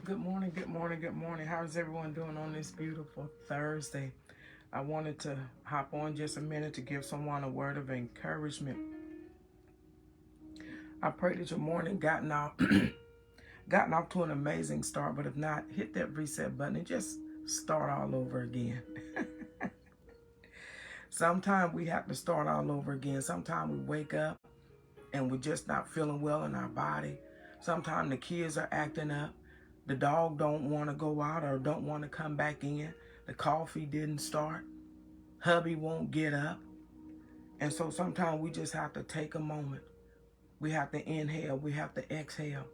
Good morning, good morning, good morning. How's everyone doing on this beautiful Thursday? I wanted to hop on just a minute to give someone a word of encouragement. I pray that your morning gotten off to an amazing start, but if not, hit that reset button and just start all over again. Sometimes we have to start all over again. Sometimes we wake up and we're just not feeling well in our body. Sometimes the kids are acting up. The dog don't want to go out or don't want to come back in. The coffee didn't start. Hubby won't get up. And so sometimes we just have to take a moment. We have to inhale. We have to exhale.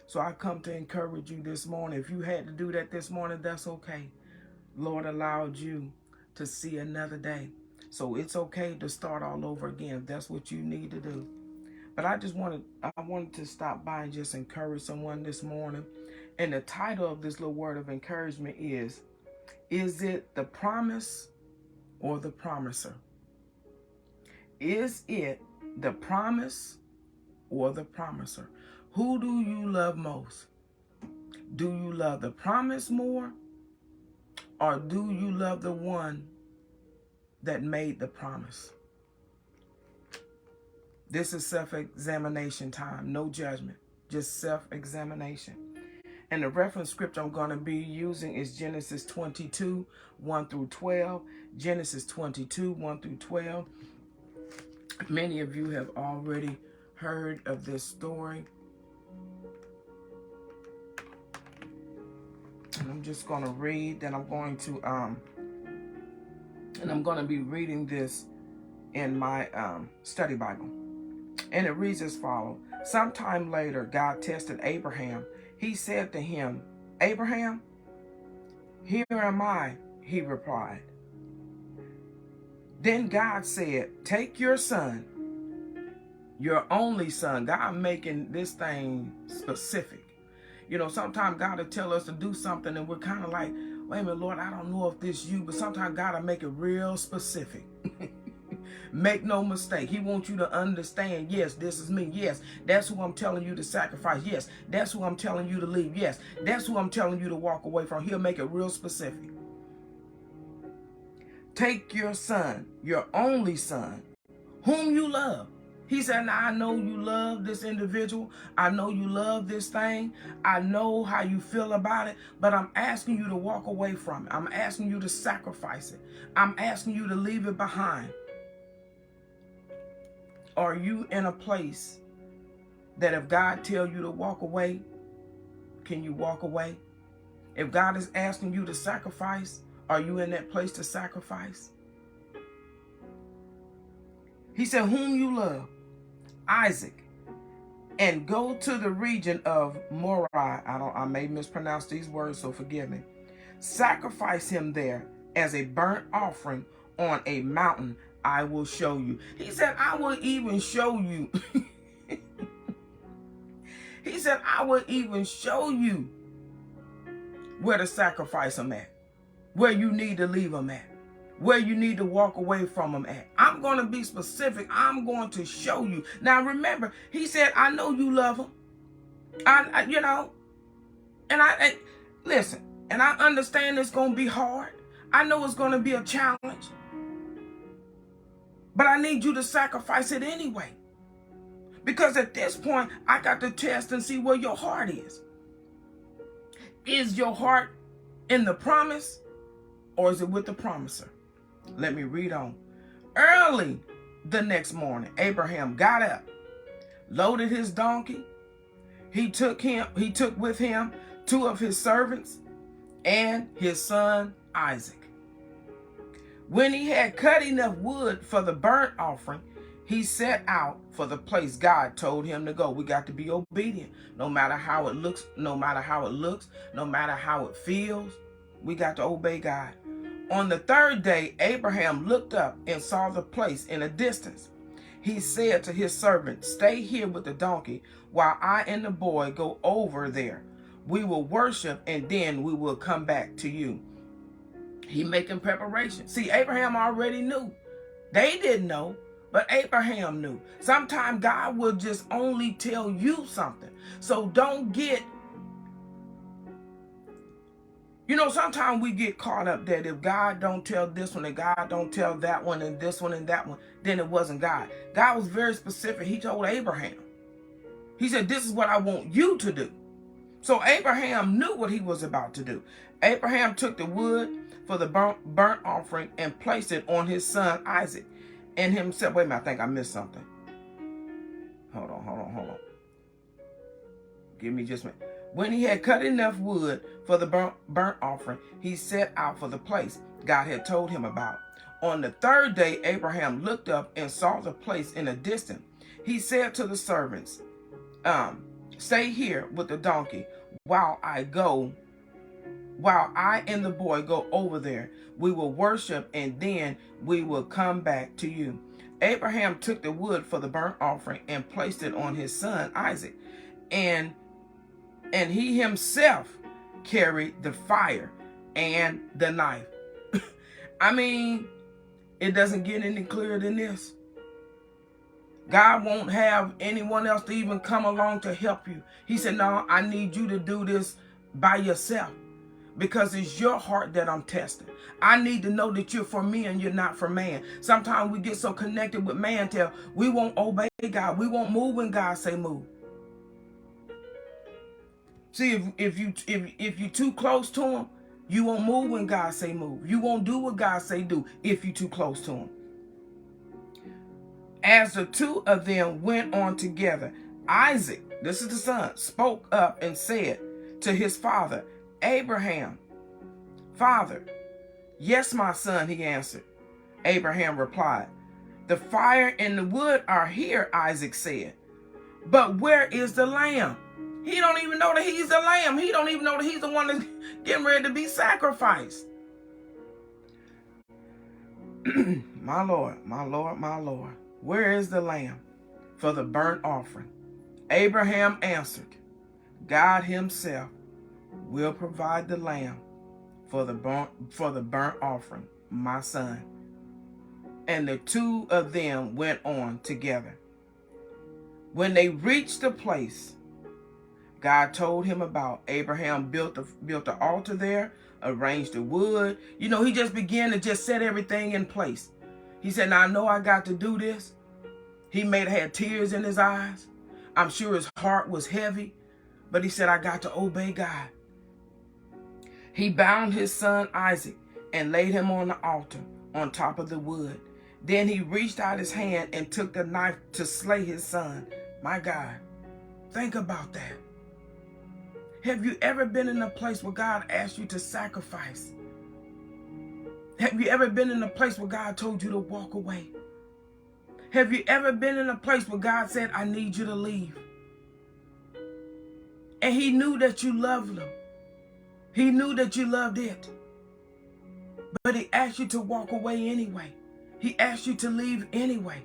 So I come to encourage you this morning. If you had to do that this morning, that's okay. Lord allowed you to see another day. So it's okay to start all over again if that's what you need to do. But I wanted to stop by and just encourage someone this morning. And the title of this little word of encouragement is it the promise or the promiser? Is it the promise or the promiser? Who do you love most? Do you love the promise more, or do you love the one that made the promise? This is self-examination time, no judgment, just self-examination. And the reference scripture I'm going to be using is Genesis 22, 1 through 12. Genesis 22, 1 through 12. Many of you have already heard of this story. And I'm just going to read, then I'm going to be reading this in my study Bible. And it reads as follows. Sometime later, God tested Abraham. He said to him, Abraham, here am I, he replied. Then God said, take your son, your only son. God making this thing specific. You know, sometimes God will tell us to do something and we're kind of like, wait a minute, Lord, I don't know if this is you, but sometimes God will make it real specific. Make no mistake. He wants you to understand, yes, this is me. Yes, that's who I'm telling you to sacrifice. Yes, that's who I'm telling you to leave. Yes, that's who I'm telling you to walk away from. He'll make it real specific. Take your son, your only son, whom you love. He said, now I know you love this individual. I know you love this thing. I know how you feel about it, but I'm asking you to walk away from it. I'm asking you to sacrifice it. I'm asking you to leave it behind. Are you in a place that if God tells you to walk away, can you walk away? If God is asking you to sacrifice, are you in that place to sacrifice? He said, whom you love, Isaac, and go to the region of Moriah. I may mispronounce these words, so forgive me. Sacrifice him there as a burnt offering on a mountain I will show you. He said, I will even show you. He said, I will even show you where to sacrifice him at, where you need to leave him at, where you need to walk away from him at. I'm going to be specific. I'm going to show you. Now remember, he said, I know you love him. Listen, and I understand it's going to be hard. I know it's going to be a challenge. But I need you to sacrifice it anyway. Because at this point, I got to test and see where your heart is. Is your heart in the promise, or is it with the promiser? Let me read on. Early the next morning, Abraham got up, loaded his donkey. He took with him 2 of his servants and his son Isaac. When he had cut enough wood for the burnt offering, he set out for the place God told him to go. We got to be obedient, no matter how it looks, no matter how it feels. We got to obey God. On the 3rd day, Abraham looked up and saw the place in a distance. He said to his servant, stay here with the donkey while I and the boy go over there. We will worship and then we will come back to you. He making preparation. See, Abraham already knew. They didn't know, but Abraham knew. Sometimes God will just only tell you something. So don't get You know, sometimes we get caught up that if God don't tell this one and God don't tell that one and this one and that one, then it wasn't God. God was very specific. He told Abraham. He said, this is what I want you to do. So Abraham knew what he was about to do. Abraham took the wood for the burnt offering and placed it on his son Isaac and himself. Wait a minute, I think I missed something. Hold on. Give me just a minute. When he had cut enough wood for the burnt offering, he set out for the place God had told him about. On the third day, Abraham looked up and saw the place in a distance. He said to the servants, stay here with the donkey while I and the boy go over there. We will worship and then we will come back to you. Abraham took the wood for the burnt offering and placed it on his son Isaac, and he himself carried the fire and the knife. I mean, it doesn't get any clearer than this. God won't have anyone else to even come along to help you. He said, no, I need you to do this by yourself because it's your heart that I'm testing. I need to know that you're for me and you're not for man. Sometimes we get so connected with man till we won't obey God. We won't move when God say move. See, if you're too close to him, you won't move when God say move. You won't do what God say do if you're too close to him. As the two of them went on together, Isaac, this is the son, spoke up and said to his father, Abraham, Father. Yes, my son, he answered. Abraham replied, the fire and the wood are here, Isaac said. But where is the lamb? He don't even know that he's the lamb. He don't even know that he's the one that's getting ready to be sacrificed. My Lord, my Lord, my Lord. Where is the lamb for the burnt offering? Abraham answered, God himself will provide the lamb for the burnt offering, my son. And the two of them went on together. When they reached the place God told him about, Abraham built the altar there, arranged the wood. You know, he just began to just set everything in place. He said, now I know I got to do this. He had tears in his eyes. I'm sure his heart was heavy, but he said, I got to obey God. He bound his son Isaac and laid him on the altar on top of the wood. Then he reached out his hand and took the knife to slay his son. My God, think about that. Have you ever been in a place where God asked you to sacrifice? Have you ever been in a place where God told you to walk away? Have you ever been in a place where God said, I need you to leave? And he knew that you loved him. He knew that you loved it. But he asked you to walk away anyway. He asked you to leave anyway.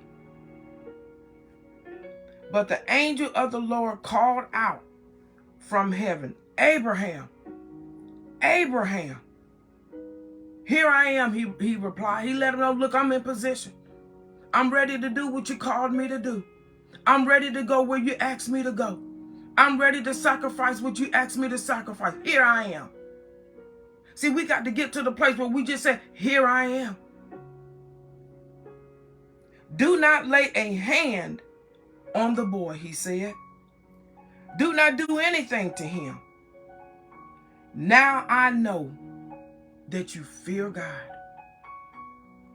But the angel of the Lord called out from heaven, Abraham, Abraham. Here I am, he replied. He let him know, look, I'm in position. I'm ready to do what you called me to do. I'm ready to go where you asked me to go. I'm ready to sacrifice what you asked me to sacrifice. Here I am. See, we got to get to the place where we just say, here I am. Do not lay a hand on the boy, he said. Do not do anything to him. Now I know that you fear God,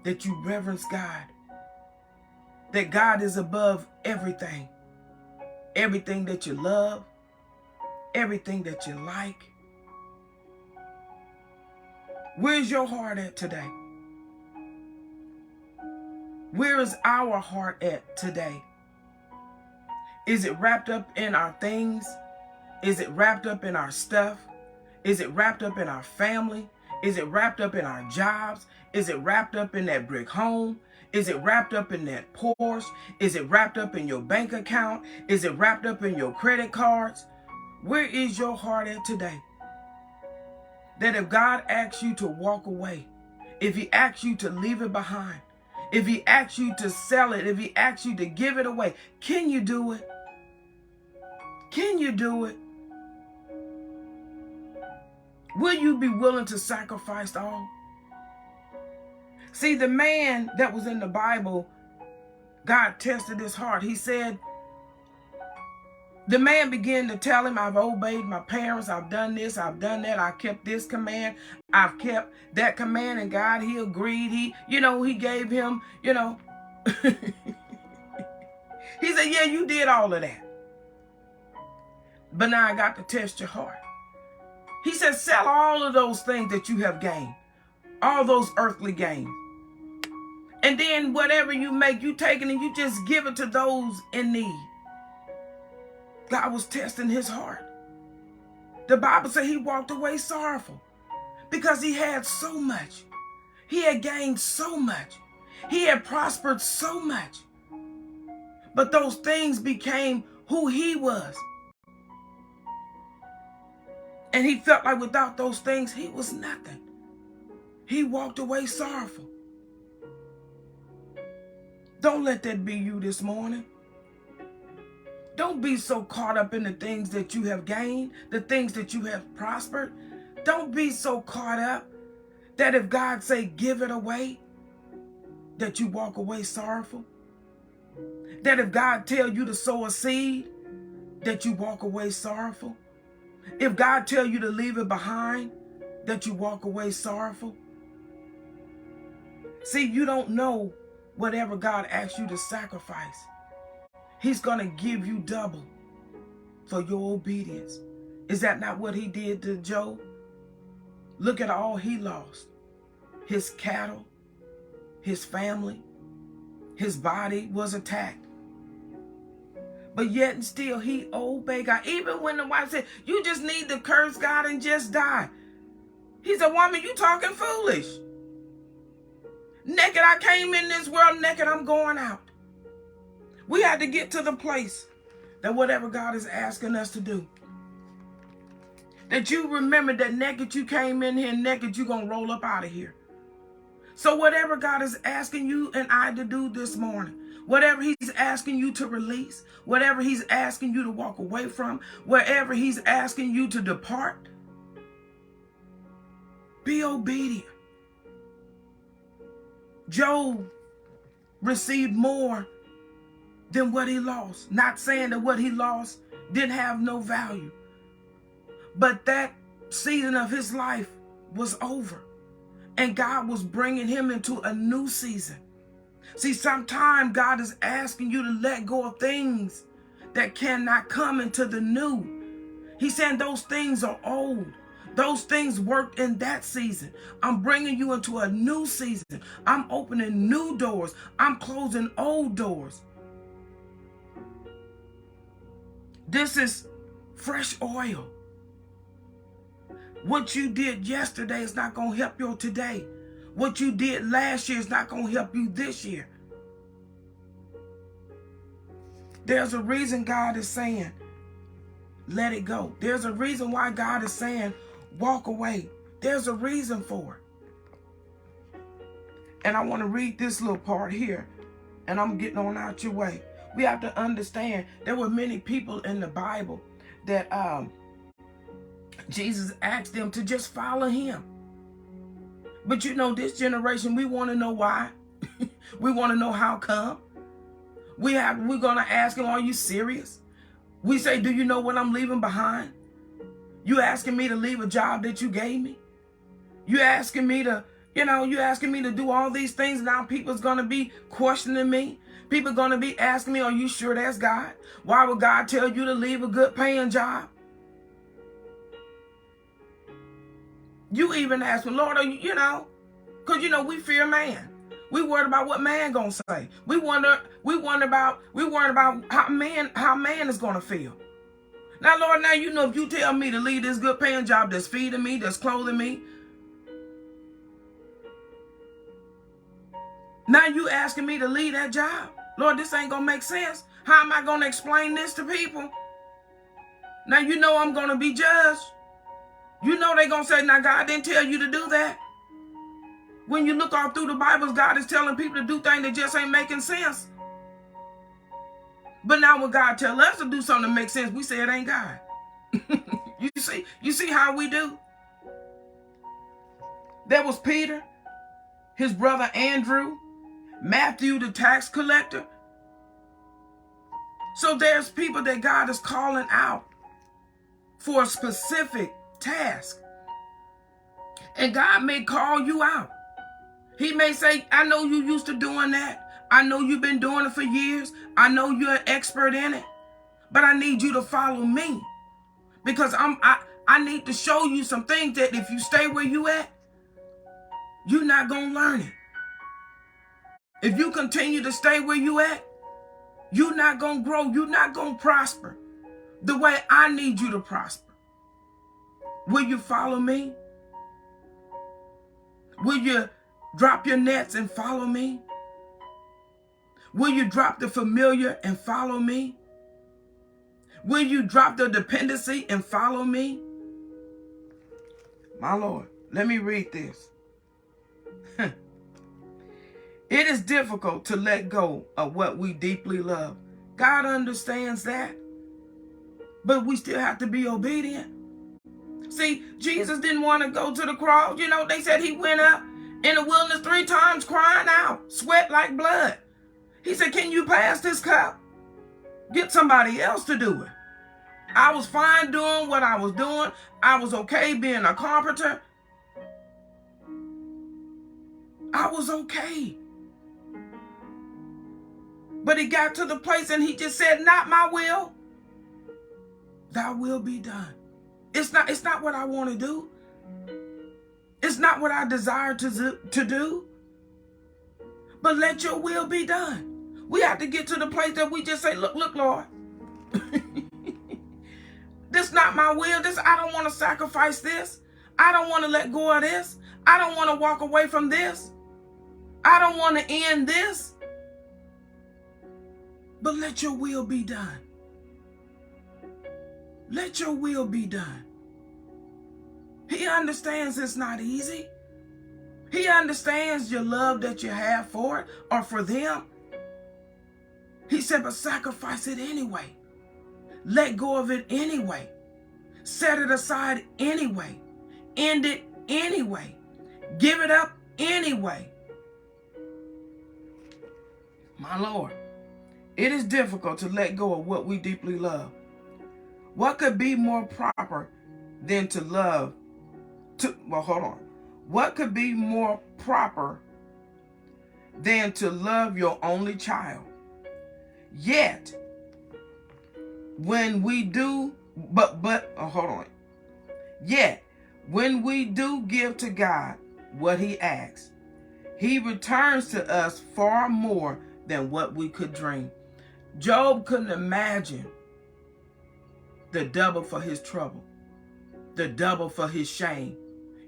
that you reverence God, that God is above everything, everything that you love, everything that you like. Where's your heart at today? Where is our heart at today? Is it wrapped up in our things? Is it wrapped up in our stuff? Is it wrapped up in our family? Is it wrapped up in our jobs? Is it wrapped up in that brick home? Is it wrapped up in that Porsche? Is it wrapped up in your bank account? Is it wrapped up in your credit cards? Where is your heart at today? That if God asks you to walk away, if he asks you to leave it behind, if he asks you to sell it, if he asks you to give it away, can you do it? Can you do it? Will you be willing to sacrifice all? See, the man that was in the Bible, God tested his heart. He said, the man began to tell him, I've obeyed my parents. I've done this. I've done that. I kept this command. I've kept that command. And God, he agreed. He gave him, he said, yeah, you did all of that. But now I got to test your heart. He said, sell all of those things that you have gained. All those earthly gains. And then whatever you make, you take it and you just give it to those in need. God was testing his heart. The Bible said he walked away sorrowful because he had so much. He had gained so much. He had prospered so much. But those things became who he was. And he felt like without those things, he was nothing. He walked away sorrowful. Don't let that be you this morning. Don't be so caught up in the things that you have gained, the things that you have prospered. Don't be so caught up that if God say give it away, that you walk away sorrowful. That if God tell you to sow a seed, that you walk away sorrowful. If God tell you to leave it behind, that you walk away sorrowful. See, you don't know whatever God asks you to sacrifice. He's going to give you double for your obedience. Is that not what he did to Job? Look at all he lost. His cattle, his family, his body was attacked. But yet and still he obeyed God. Even when the wife said, you just need to curse God and just die. He said, woman, you talking foolish. Naked I came in this world, naked I'm going out. We had to get to the place that whatever God is asking us to do, that you remember that naked you came in here, naked you're going to roll up out of here. So whatever God is asking you and I to do this morning, whatever he's asking you to release, whatever he's asking you to walk away from, wherever he's asking you to depart, be obedient. Job received more than what he lost. Not saying that what he lost didn't have no value. But that season of his life was over. And God was bringing him into a new season. See, sometimes God is asking you to let go of things that cannot come into the new. He's saying those things are old. Those things worked in that season. I'm bringing you into a new season. I'm opening new doors. I'm closing old doors. This is fresh oil. What you did yesterday is not going to help you today. What you did last year is not going to help you this year. There's a reason God is saying, let it go. There's a reason why God is saying, walk away. There's a reason for it. And I want to read this little part here, and I'm getting on out your way. We have to understand there were many people in the Bible that Jesus asked them to just follow him. But you know, this generation, we want to know why. We want to know how come. We're going to ask him, are you serious? We say, do you know what I'm leaving behind? You asking me to leave a job that you gave me? You asking me to, you asking me to do all these things. Now people's going to be questioning me. People are going to be asking me, are you sure that's God? Why would God tell you to leave a good paying job? You even ask me, Lord, are you, because, we fear man. We worried about what man going to say. We worried about how man is going to feel. Now, Lord, if you tell me to leave this good paying job that's feeding me, that's clothing me, now you asking me to leave that job. Lord, this ain't going to make sense. How am I going to explain this to people? Now, I'm going to be judged. They're going to say, now, God didn't tell you to do that. When you look all through the Bibles, God is telling people to do things that just ain't making sense. But now when God tells us to do something that makes sense, we say it ain't God. You see how we do? There was Peter, his brother Andrew, Matthew, the tax collector. So there's people that God is calling out for a specific task. And God may call you out. He may say, I know you used to doing that. I know you've been doing it for years. I know you're an expert in it. But I need you to follow me. Because I need to show you some things that if you stay where you at, you're not going to learn it. If you continue to stay where you at, you're not going to grow. You're not going to prosper the way I need you to prosper. Will you follow me? Will you drop your nets and follow me? Will you drop the familiar and follow me? Will you drop the dependency and follow me? My Lord, let me read this. It is difficult to let go of what we deeply love. God understands that. But we still have to be obedient. See, Jesus didn't want to go to the cross. You know, they said he went up in the wilderness 3 times crying out, sweat like blood. He said, can you pass this cup? Get somebody else to do it. I was fine doing what I was doing. I was okay being a carpenter. I was okay. But he got to the place and he just said, not my will, thy will be done. It's not what I want to do. It's not what I desire to do. But let your will be done. We have to get to the place that we just say, look, Lord. This not my will. I don't want to sacrifice this. I don't want to let go of this. I don't want to walk away from this. I don't want to end this. But let your will be done. Let your will be done. He understands it's not easy. He understands your love that you have for it or for them. He said, but sacrifice it anyway. Let go of it anyway. Set it aside anyway. End it anyway. Give it up anyway. My Lord, it is difficult to let go of what we deeply love. What could be more proper than to love? What could be more proper than to love your only child? Yet, when we do, Yet, when we do give to God what he asks, he returns to us far more than what we could dream. Job couldn't imagine the double for his trouble, the double for his shame.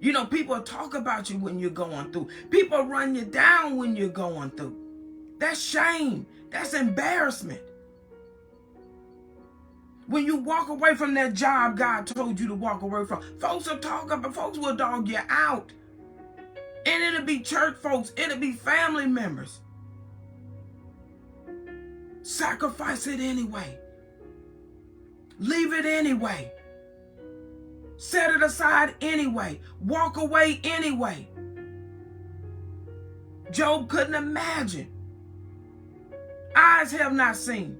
You know, people talk about you when you're going through. People run you down when you're going through. That's shame. That's embarrassment. When you walk away from that job God told you to walk away from, folks will dog you out. And it'll be church folks, it'll be family members. Sacrifice it anyway. Leave it anyway. Set it aside anyway. Walk away anyway. Job couldn't imagine. Eyes have not seen.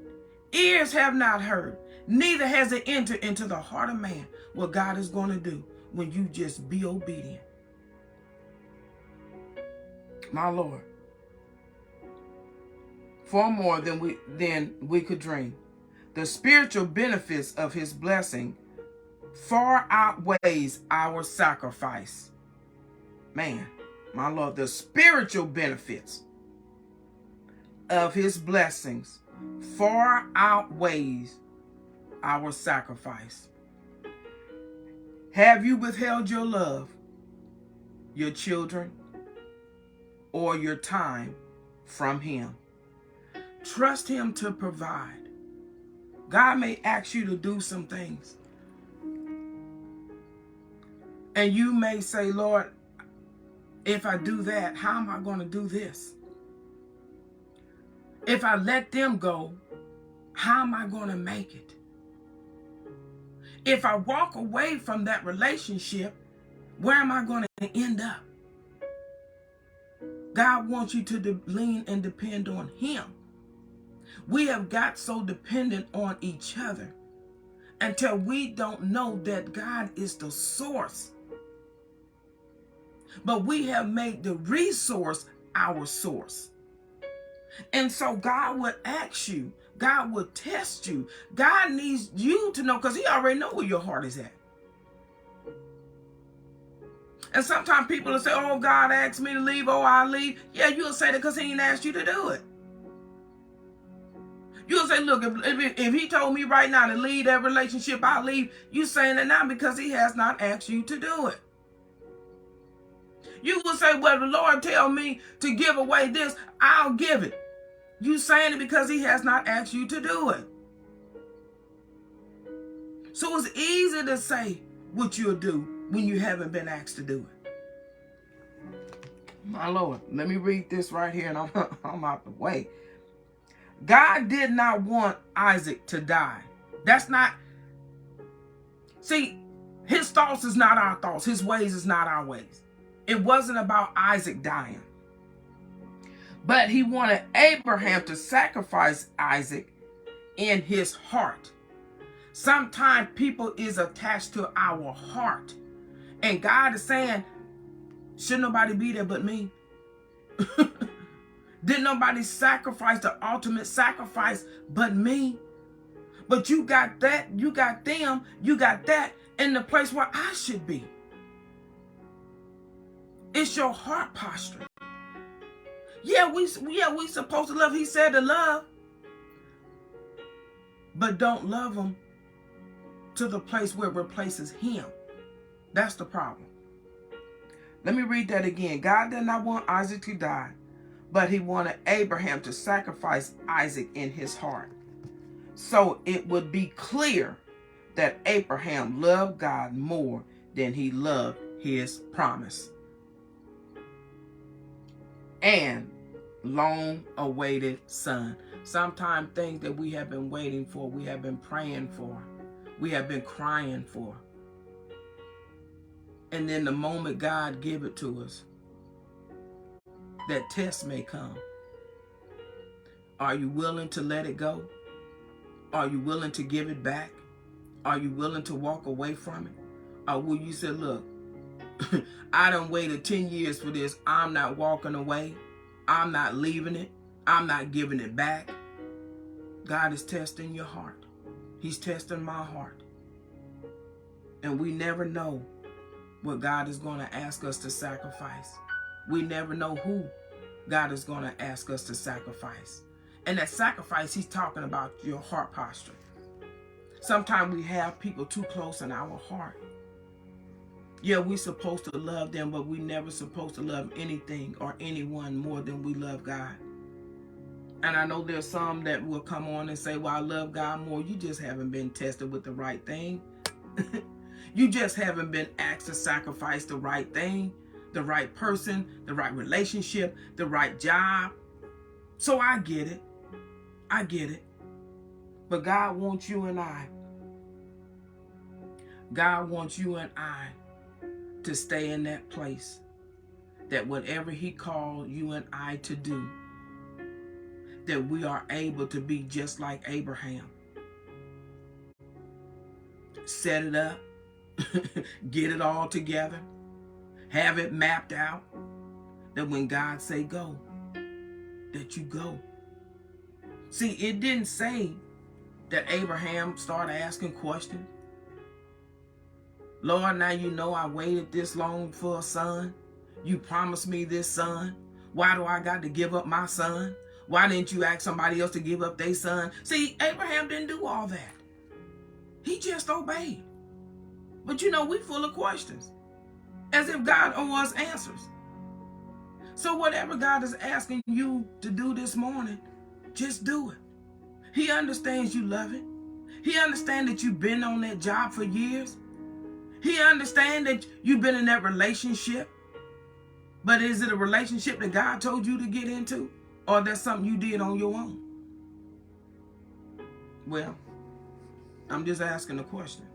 Ears have not heard. Neither has it entered into the heart of man what God is going to do when you just be obedient. My Lord. Far more than we could dream. The spiritual benefits of his blessing far outweighs our sacrifice. Man, my Lord, the spiritual benefits of his blessings far outweighs our sacrifice. Have you withheld your love, your children, or your time from him? Trust him to provide. God may ask you to do some things. And you may say, Lord, if I do that, how am I going to do this? If I let them go, how am I going to make it? If I walk away from that relationship, where am I going to end up? God wants you to lean and depend on him. We have got so dependent on each other until we don't know that God is the source. But we have made the resource our source. And so God would ask you, God would test you. God needs you to know, because he already know where your heart is at. And sometimes people will say, oh, God asked me to leave, oh, I'll leave. Yeah, you'll say that because he ain't asked you to do it. You'll say, look, if he told me right now to leave that relationship, I'll leave. You saying it now because he has not asked you to do it. You will say, well, the Lord tell me to give away this, I'll give it. You saying it because he has not asked you to do it. So it's easy to say what you'll do when you haven't been asked to do it. My Lord, let me read this right here and I'm out the way. God did not want Isaac to die. That's not, see, his thoughts is not our thoughts. His ways is not our ways. It wasn't about Isaac dying. But he wanted Abraham to sacrifice Isaac in his heart. Sometimes people is attached to our heart. And God is saying, should nobody be there but me? Didn't nobody sacrifice the ultimate sacrifice but me? But you got that, you got them, you got that in the place where I should be. It's your heart posture. Yeah, we supposed to love. He said to love. But don't love him to the place where it replaces him. That's the problem. Let me read that again. God did not want Isaac to die, but he wanted Abraham to sacrifice Isaac in his heart. So it would be clear that Abraham loved God more than he loved his promise and long-awaited son. Sometimes things that we have been waiting for, we have been praying for, we have been crying for. And then the moment God give it to us, that test may come. Are you willing to let it go? Are you willing to give it back? Are you willing to walk away from it? Or will you say, look, I done waited 10 years for this. I'm not walking away. I'm not leaving it. I'm not giving it back. God is testing your heart. He's testing my heart. And we never know what God is going to ask us to sacrifice. We never know who God is going to ask us to sacrifice. And that sacrifice, he's talking about your heart posture. Sometimes we have people too close in our heart. Yeah, we're supposed to love them, but we never supposed to love anything or anyone more than we love God. And I know there's some that will come on and say, well, I love God more. You just haven't been tested with the right thing. You just haven't been asked to sacrifice the right thing, the right person, the right relationship, the right job. So I get it. I get it. But God wants you and I. God wants you and I to stay in that place, that whatever he called you and I to do, that we are able to be just like Abraham. Set it up, get it all together, have it mapped out, that when God say go, that you go. See, it didn't say that Abraham started asking questions. Lord, now you know I waited this long for a son. You promised me this son. Why do I got to give up my son? Why didn't you ask somebody else to give up their son? See, Abraham didn't do all that. He just obeyed. But you know, we full of questions, as if God owes us answers. So whatever God is asking you to do this morning, just do it. He understands you love it. He understands that you've been on that job for years. He understands that you've been in that relationship. But is it a relationship that God told you to get into? Or that's something you did on your own? Well, I'm just asking a question.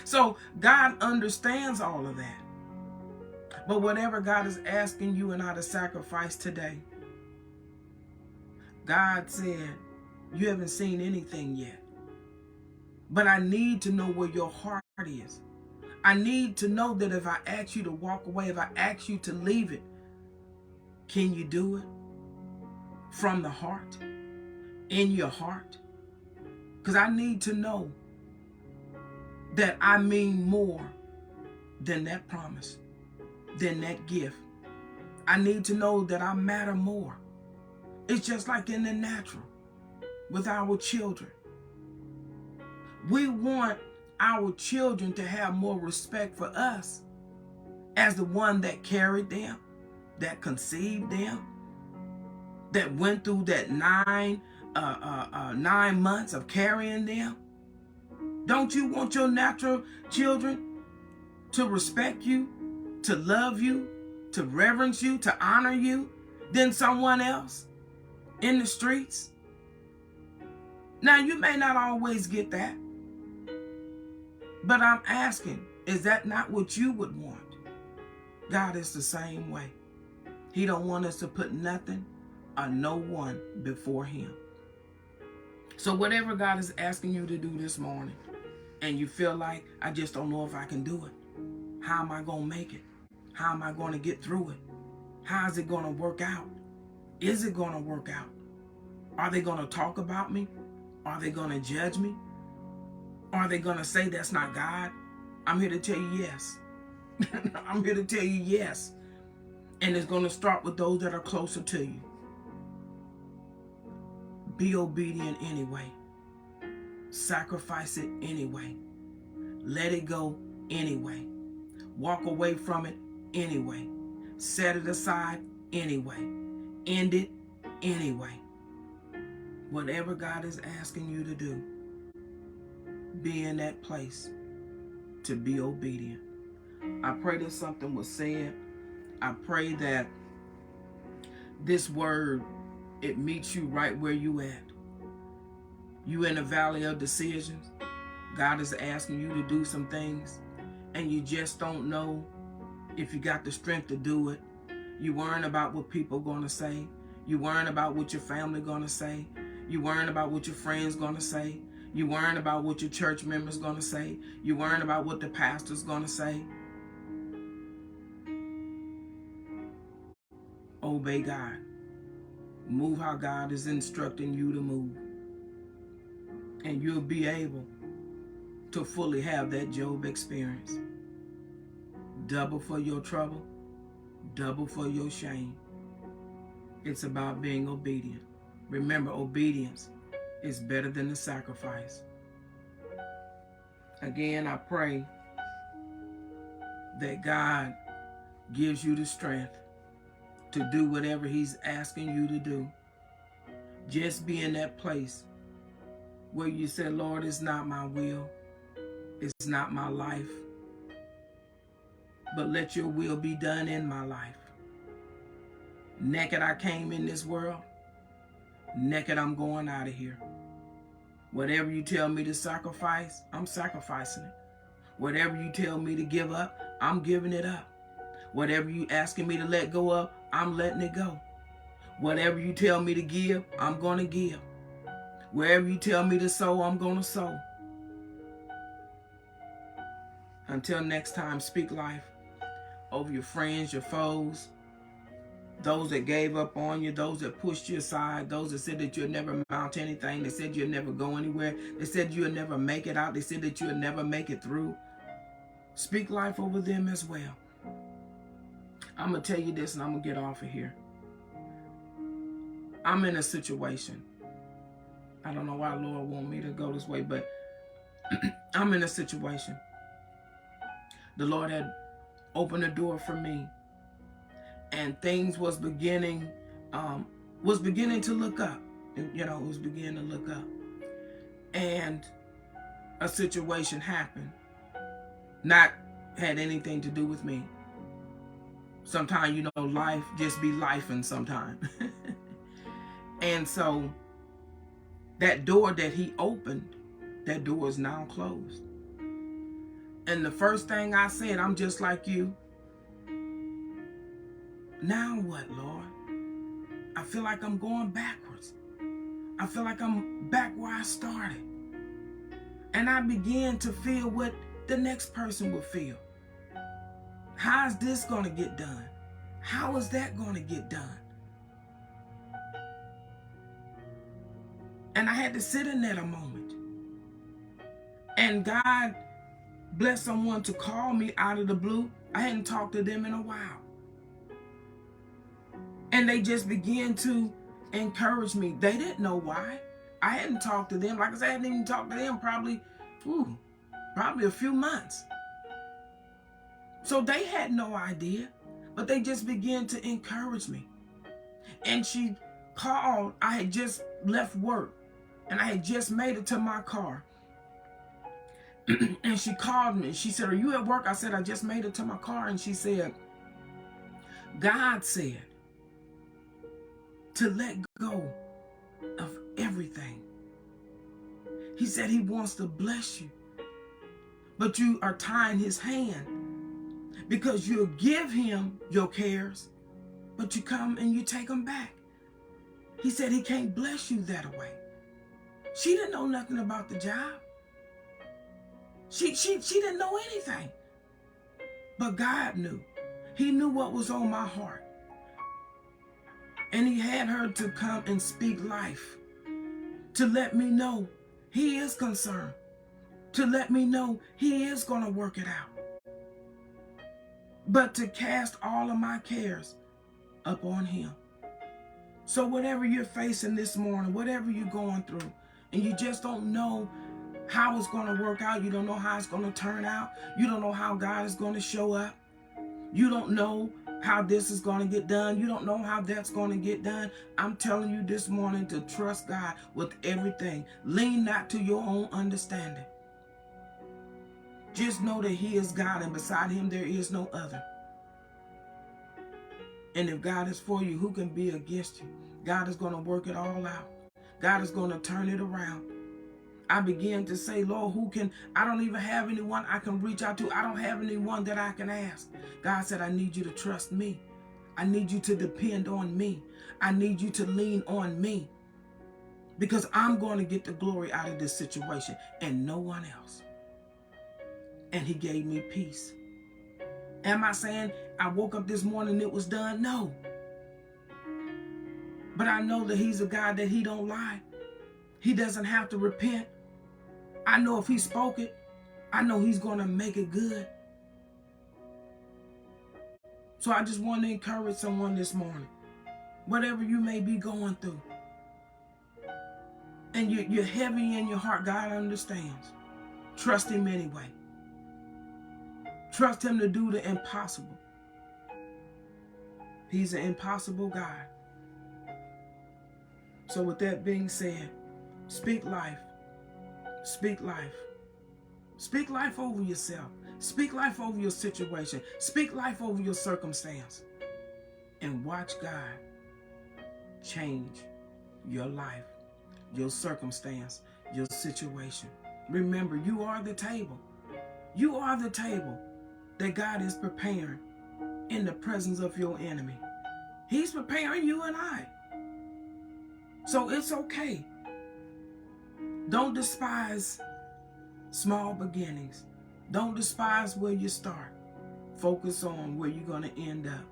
So God understands all of that. But whatever God is asking you and I to sacrifice today, God said, you haven't seen anything yet. But I need to know where your heart is. I need to know that if I ask you to walk away, if I ask you to leave it, can you do it from the heart, in your heart? Because I need to know that I mean more than that promise, than that gift. I need to know that I matter more. It's just like in the natural with our children. We want our children to have more respect for us as the one that carried them, that conceived them, that went through that 9 months of carrying them. Don't you want your natural children to respect you, to love you, to reverence you, to honor you than someone else in the streets? Now, you may not always get that, but I'm asking, is that not what you would want? God is the same way. He don't want us to put nothing or no one before him. So whatever God is asking you to do this morning, and you feel like, I just don't know if I can do it. How am I going to make it? How am I going to get through it? How is it going to work out? Is it going to work out? Are they going to talk about me? Are they going to judge me? Are they going to say that's not God? I'm here to tell you yes. I'm here to tell you yes. And it's going to start with those that are closer to you. Be obedient anyway. Sacrifice it anyway. Let it go anyway. Walk away from it anyway. Set it aside anyway. End it anyway. Whatever God is asking you to do, be in that place to be obedient. I pray that something was said. I pray that this word, it meets you right where you at. You in a valley of decisions. God is asking you to do some things, and you just don't know if you got the strength to do it. You worrying about what people are going to say. You worrying about what your family going to say. You worrying about what your friends going to say. You worrying about what your church members going to say. You worrying about what the pastor's going to say. Obey God. Move how God is instructing you to move. And you'll be able to fully have that Job experience. Double for your trouble, double for your shame. It's about being obedient. Remember, obedience is better than the sacrifice. Again, I pray that God gives you the strength to do whatever he's asking you to do. Just be in that place where you say, Lord, it's not my will. It's not my life. But let your will be done in my life. Naked I came in this world. Naked I'm going out of here. Whatever you tell me to sacrifice, I'm sacrificing it. Whatever you tell me to give up, I'm giving it up. Whatever you asking me to let go of, I'm letting it go. Whatever you tell me to give, I'm going to give. Wherever you tell me to sow, I'm going to sow. Until next time, speak life over your friends, your foes, those that gave up on you, those that pushed you aside, those that said that you'll never mount anything. They said you'll never go anywhere. They said you'll never make it out. They said that you'll never make it through. Speak life over them as well. I'm going to tell you this and I'm going to get off of here. I'm in a situation. I don't know why the Lord want me to go this way, but I'm in a situation. The Lord had opened a door for me, and things was beginning to look up. You know, it was beginning to look up. And a situation happened. Not had anything to do with me. Sometimes, you know, life just be lifing sometimes. And so that door that he opened, that door is now closed. And the first thing I said, I'm just like you. Now what, Lord? I feel like I'm going backwards. I feel like I'm back where I started. And I began to feel what the next person will feel. How is this going to get done? How is that going to get done? And I had to sit in that a moment. And God blessed someone to call me out of the blue. I hadn't talked to them in a while. And they just began to encourage me. They didn't know why. I hadn't talked to them. Like I said, I hadn't even talked to them probably a few months. So they had no idea, but they just began to encourage me. And she called. I had just left work and I had just made it to my car. And she called me. She said, "Are you at work?" I said, "I just made it to my car." And she said, "God said to let go of everything. He said he wants to bless you, but you are tying his hand because you'll give him your cares, but you come and you take them back. He said he can't bless you that way." She didn't know nothing about the job. She didn't know anything. But God knew. He knew what was on my heart. And he had her to come and speak life, to let me know he is concerned, to let me know he is going to work it out, but to cast all of my cares upon him. So whatever you're facing this morning, whatever you're going through, and you just don't know how it's going to work out, you don't know how it's going to turn out, you don't know how God is going to show up, you don't know how this is going to get done, you don't know how that's going to get done, I'm telling you this morning to trust God with everything. Lean not to your own understanding. Just know that he is God, and beside him there is no other. And if God is for you, who can be against you? God is going to work it all out. God is going to turn it around. I began to say, "Lord, I don't even have anyone I can reach out to. I don't have anyone that I can ask." God said, "I need you to trust me. I need you to depend on me. I need you to lean on me, because I'm going to get the glory out of this situation and no one else." And he gave me peace. Am I saying I woke up this morning and it was done? No. But I know that he's a God that he don't lie. He doesn't have to repent. I know if he spoke it, I know he's going to make it good. So I just want to encourage someone this morning. Whatever you may be going through, and you're heavy in your heart, God understands. Trust him anyway. Trust him to do the impossible. He's an impossible God. So with that being said, speak life. Speak life. Speak life over yourself. Speak life over your situation. Speak life over your circumstance. And watch God change your life, your circumstance, your situation. Remember, you are the table. You are the table that God is preparing in the presence of your enemy. He's preparing you and I. So it's okay. Don't despise small beginnings. Don't despise where you start. Focus on where you're going to end up.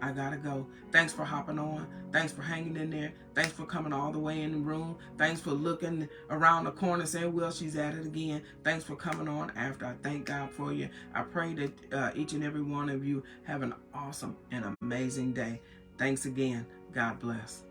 I gotta go. Thanks for hopping on. Thanks for hanging in there. Thanks for coming all the way in the room. Thanks for looking around the corner saying, "Well, she's at it again." Thanks for coming on after. I thank God for you. I pray that each and every one of you have an awesome and amazing day. Thanks again. God bless.